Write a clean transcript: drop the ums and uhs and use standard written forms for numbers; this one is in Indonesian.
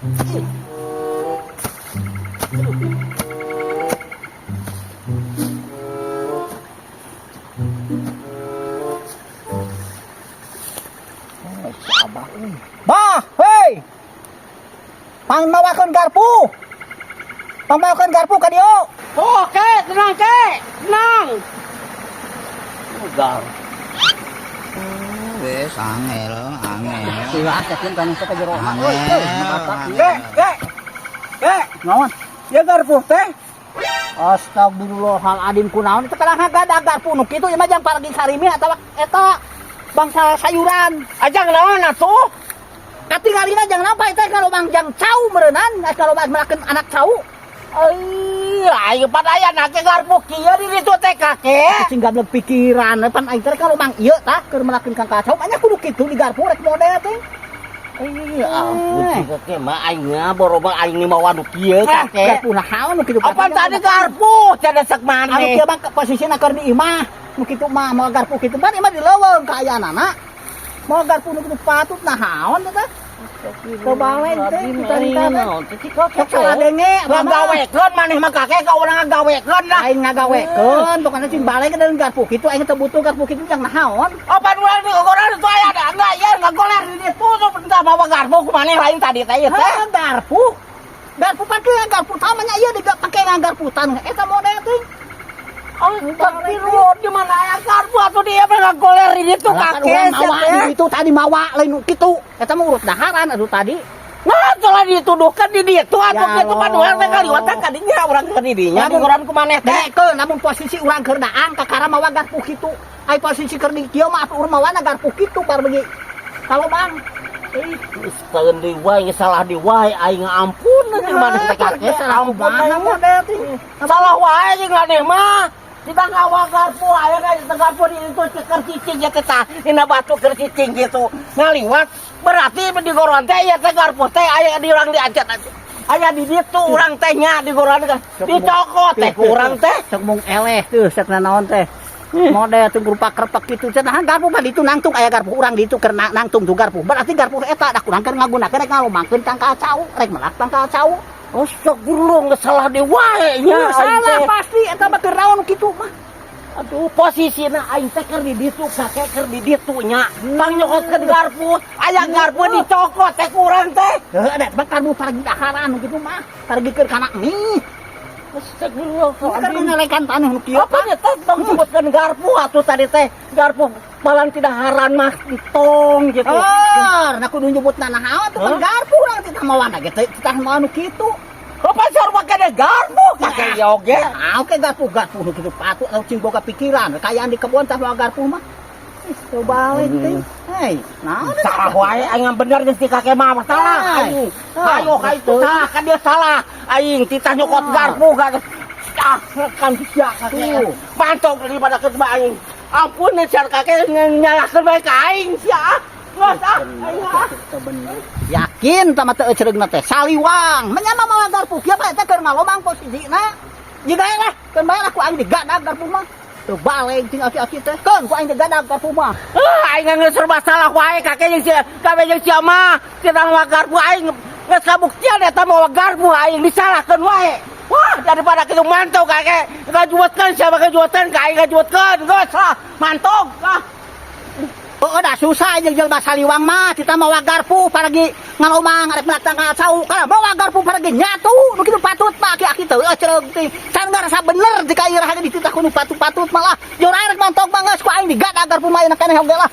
Bah, hei. Pangmawakeun garpu. Pangmawakeun garpu ka dieu. Oke, tenang ke, tenang. Ugal. Wes angel. Siwa sakeun kana ka jero. Ke, Naon? Ya garpu teh. Astagfirullahaladzim kunaon itu kadang gadag garpu nu kitu ieu mah jang paragi sarimi atawa eta bangsa sayuran. ajang naon atuh? Katinggalina jang napa eta kalau bang jang cau meureunnan kalau bang melakeun anak cau. Ayo padaya nake garpu kieu di ditu teh kakek. Cing gablek pikiran pan aing teh kalau bang ieu tah keur melakeun kang kacau nya kudu kitu di garpu rek model teh. Ampun si kakek mah aing boroba aing ni mawa nu kieu kakek. Garpu naon nu kitu. Apa tadi garpu cenah sak Anu maneh. kieu bang posisina keur di imah. Nu kitu mah moal garpu kitu ban imah di leuweung ka ayaanana. Moal garpu nu kitu patut naon teh. Kebalen teh kita salah denge ngagawekeun maneh mah kakek ka urang ngagawekeun lah. aing ngagawekeun pokona cing balai ke dalam garpu kitu aing teu butuh garpu kitu jang naon. Apa urang di gogoran itu aya ada enggak ya ngagoler di ditu tuh entah bawa garpu ku maneh lain tadi teh ieu teh. Garpu pake garpu tamanya ieu dipake nggarputan eta model teh. Tapi lu di mana aya garpu atuh dia mah ngagoler di ditu kakek. Mawa di ditu tadi mawa lain kitu eta mah urut daharan atuh tadi. Nah, telah dituduhkan di ditu atuh kitu kan urang teh kaliwat ka dinya urang keur di dinya di gogoran ku maneh teh. Dekeun namun posisi urang keur daang kakara mawa garpu kitu. Ai posisi keur di kieu mah atuh urang mawana garpu kitu par begi. Kalau bang Geus paeun deui wae salah deui wae aing ampun di maneh teh kakek salah ampun model teh. salah wae jeung maneh mah. Kita ngawa garpu aya ka garpu di itu keur cicing ya teh tah. Dina batu keur cicing gitu. Ngaliwat berarti di goron teh ya teh garpu teh aya di urang diajet aja. Aya di ditu urang teh nya di goron kan. Dicokot teh ku urang teh. Sok mung eleh tuh sakna naon teh. Model tuh berupa krepek kitu cenah garpu mah ditu nangtung aya garpu urang ditu keur nangtung tuh garpu. Berarti garpu eta da kurang keur ngagunakeun rek ngalomangkeun kang kacau, rek melak kang kacau. Astagfirullah geus salah deui wae nya. Salah pasti eta mah keur naon kitu mah. Aduh posisina aing teh keur di ditu kakek keur di ditu nya. Mang nyokotkeun garpu, aya garpu dicokot teh ku urang teh. Heuh da bakal nu paragi daharan kitu mah. Paragi keur kana mih. Astagfirullah. Kan ngalekan tanah nu kieu Apa nya teh tong sebutkeun garpu atuh tadi teh. Garpu balang tidak haran mah ditong gitu. nah kudu nyebutna naon tuh kan garpu urang teh mawana ge teh tah mau nu kitu. Apa sarua kene garpu kakek oge. Oke garpu nu kitu patut atuh cing boga pikiran kayaan di kebun tah bawa garpu mah. Coba we teh. Hei, naon Salah wae aing bener geus ti kakek mah salah aing. Ayo ka itu salah kan dia salah. Aing titah nyokot garpu kan. Kan sia kakek. Mantap daripada keur aing. Ampun car kakek nyalahkeun bae ka aing sia. Geus aing yakin tama teu cereugna teh saliwang menyama mawa garpu kieu mah eta keur ngalomang posisina. Jiga lah keun bae lah ku aing digadag garpu mah. Teu balik cing aki-aki teh keun ku aing digadag garpu mah. aing geus serba salah wae kakek jeung sia kabeh jeung sia mah. Kita mawa garpu aing geus kabuktian eta mawa garpu aing disalahkeun wae. Wah, daripada kitu mantau kakek. Ngajuwetkeun siapa ngajuwetkeun ka aing ngajuwetkeun. Geus lah, mantog lah. Udah susah jeung jelema saliwang mah kita mawa garpu paragi ngalomang arep melatang kacau kana mawa garpu paragi nyatu nu kitu patut mah aki-aki teu cereug teh can ngarasa bener jika ieu rahageun dititah kudu patut-patut malah jor rek mantog mah geus ku aing digadag garpu mah ayeuna keneh oge lah.